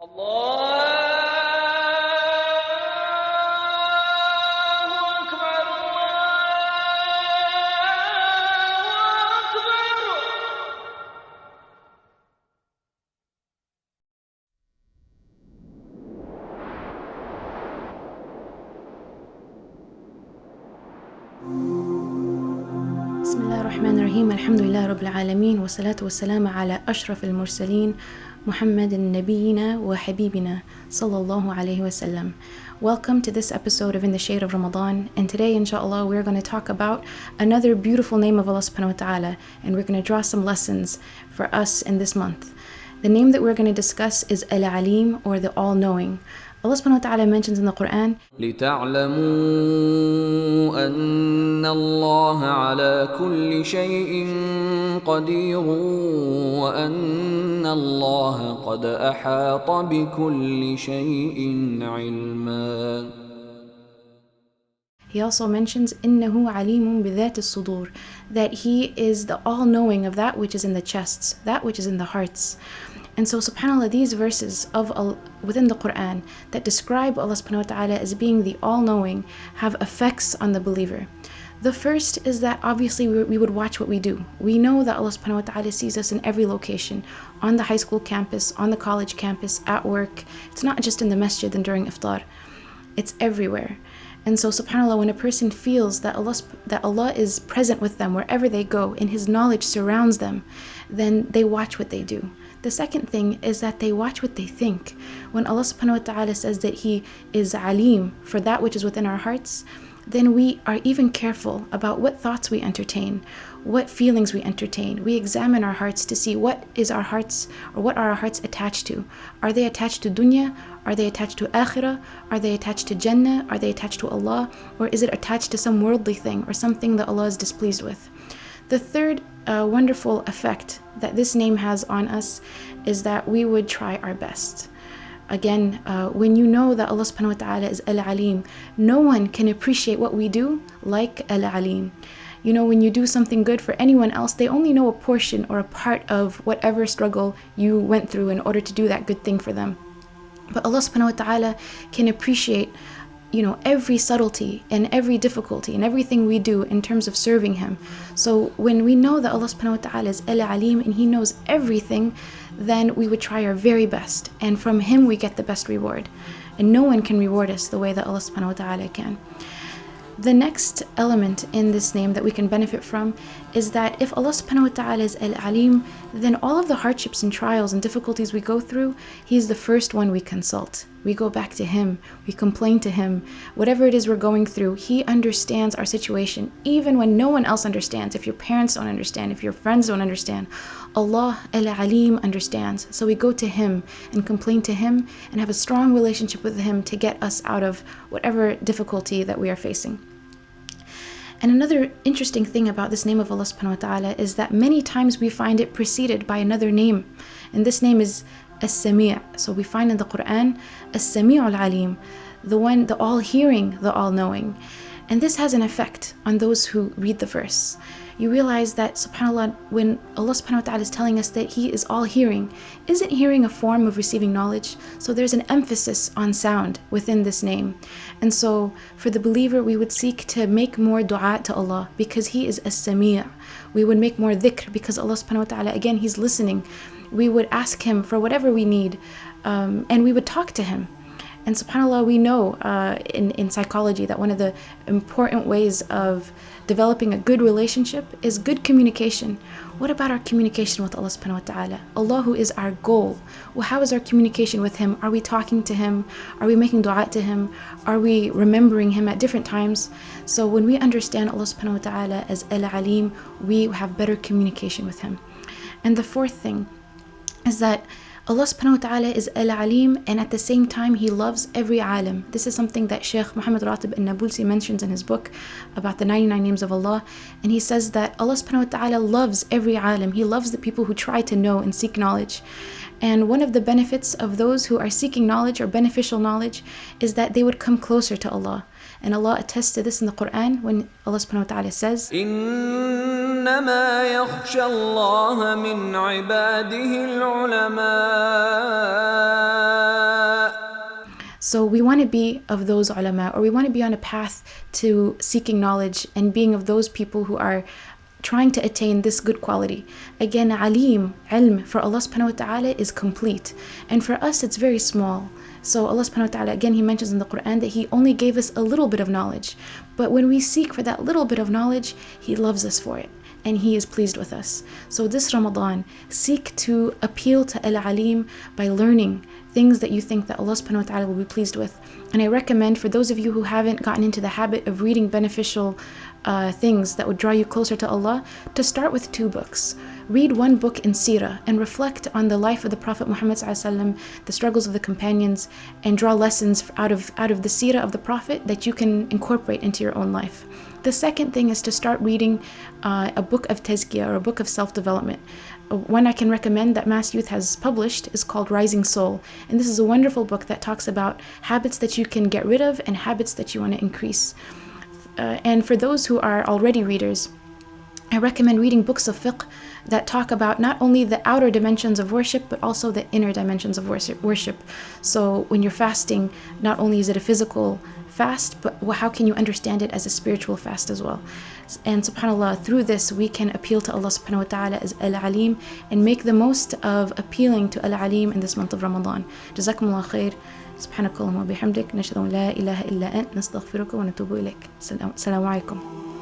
بسم الله الرحمن الرحيم. الحمد لله رب العالمين، والصلاة والسلام على أشرف المرسلين محمد نبينا وحبيبنا صلى الله عليه وسلم. Welcome to this episode of In the Shade of Ramadan, and today inshallah we're going to talk about another beautiful name of Allah subhanahu wa ta'ala, and we're going to draw some lessons for us in this month. The name that we're going to discuss is Al-Alim, or the All-Knowing. Allah subhanahu wa ta'ala mentions in the Quran, لِتَعْلَمُوا أَنَّ اللَّهَ عَلَى كُلِّ شَيْءٍ قَدِيرٌ وَأَنَّ اللَّهَ قَدْ أَحَاطَ بِكُلِّ شَيْءٍ عِلْمًا. He also mentions إِنَّهُ عَلِيمٌ بِذَاتِ الصُّدُورِ, that He is the all-knowing of that which is in the chests, that which is in the hearts. And so subhanAllah, these verses within the Quran that describe Allah subhanahu wa ta'ala as being the all-knowing have effects on the believer. The first is that obviously we would watch what we do. We know that Allah subhanahu wa ta'ala sees us in every location, on the high school campus, on the college campus, at work. It's not just in the masjid and during iftar. It's everywhere. And so subhanAllah, when a person feels that Allah is present with them wherever they go, and His knowledge surrounds them, then they watch what they do. The second thing is that they watch what they think. When Allah subhanahu wa ta'ala says that He is alim for that which is within our hearts, then we are even careful about what thoughts we entertain, what feelings we entertain. We examine our hearts to see what are our hearts attached to. Are they attached to dunya? Are they attached to akhirah? Are they attached to Jannah? Are they attached to Allah? Or is it attached to some worldly thing or something that Allah is displeased with? The third wonderful effect that this name has on us is that we would try our best. Again, when you know that Allah subhanahu wa ta'ala is Al-Alim, no one can appreciate what we do like Al-Alim. You know, when you do something good for anyone else, they only know a portion or a part of whatever struggle you went through in order to do that good thing for them. But Allah subhanahu wa ta'ala can appreciate, every subtlety and every difficulty and everything we do in terms of serving Him. So when we know that Allah subhanahu wa ta'ala is Al-Alim and He knows everything, then we would try our very best, and from Him we get the best reward. And no one can reward us the way that Allah subhanahu wa ta'ala can. The next element in this name that we can benefit from is that if Allah subhanahu wa ta'ala is Al-Alim, then all of the hardships and trials and difficulties we go through, He's the first one we consult. We go back to Him, we complain to Him. Whatever it is we're going through, He understands our situation, even when no one else understands. If your parents don't understand, if your friends don't understand, Allah Al-Alim understands. So we go to Him and complain to Him and have a strong relationship with Him to get us out of whatever difficulty that we are facing. And another interesting thing about this name of Allah subhanahu wa ta'ala is that many times we find it preceded by another name. And this name is As-Sami'. So we find in the Quran As-Sami' al-Alim, the one, the all-hearing, the all-knowing. And this has an effect on those who read the verse. You realize that subhanAllah, when Allah subhanahu wa ta'ala is telling us that He is all hearing, isn't hearing a form of receiving knowledge? So there's an emphasis on sound within this name. And so for the believer, we would seek to make more dua to Allah because He is As-Sami'. We would make more dhikr because Allah subhanahu wa ta'ala, again, He's listening. We would ask Him for whatever we need, and we would talk to Him. And subhanAllah, we know in psychology that one of the important ways of developing a good relationship is good communication. What about our communication with Allah subhanahu wa ta'ala? Allah, who is our goal. Well, how is our communication with Him? Are we talking to Him? Are we making dua to Him? Are we remembering Him at different times? So when we understand Allah subhanahu wa ta'ala as Al-Alim, we have better communication with Him. And the fourth thing is that Allah subhanahu wa ta'ala is Al-Alim, and at the same time He loves every alim. This is something that Shaykh Muhammad Ratib al-Nabulsi mentions in his book about the 99 names of Allah. And he says that Allah subhanahu wa ta'ala loves every alim. He loves the people who try to know and seek knowledge. And one of the benefits of those who are seeking knowledge or beneficial knowledge is that they would come closer to Allah. And Allah attests to this in the Quran when Allah subhanahu wa ta'ala says, إِنَّمَا يَخْشَى اللَّهَ مِنْ عِبَادِهِ الْعُلَمَاءُ So we want to be of those ulama, or we want to be on a path to seeking knowledge and being of those people who are trying to attain this good quality. Again, alim, ilm, for Allah subhanahu wa ta'ala is complete. And for us, it's very small. So Allah subhanahu wa ta'ala, again, He mentions in the Quran that He only gave us a little bit of knowledge. But when we seek for that little bit of knowledge, He loves us for it. And He is pleased with us. So this Ramadan, seek to appeal to Al-Alim by learning things that you think that Allah subhanahu wa ta'ala will be pleased with. And I recommend for those of you who haven't gotten into the habit of reading beneficial things that would draw you closer to Allah, to start with 2 books. Read 1 book in Seerah and reflect on the life of the Prophet Muhammad ﷺ, the struggles of the companions, and draw lessons out of the Seerah of the Prophet that you can incorporate into your own life. The second thing is to start reading a book of tazkiyah, or a book of self-development. One I can recommend that Mass Youth has published is called Rising Soul. And this is a wonderful book that talks about habits that you can get rid of and habits that you want to increase. And for those who are already readers, I recommend reading books of fiqh that talk about not only the outer dimensions of worship, but also the inner dimensions of worship. So when you're fasting, not only is it a physical fast, but how can you understand it as a spiritual fast as well? And subhanAllah, through this we can appeal to Allah subhanahu wa ta'ala as Al-Alim and make the most of appealing to Al-Alim in this month of Ramadan. Jazakumullah khair. سبحانك اللهم وبحمدك نشهد أن لا إله إلا أنت نستغفرك ونتوب إليك. السلام عليكم.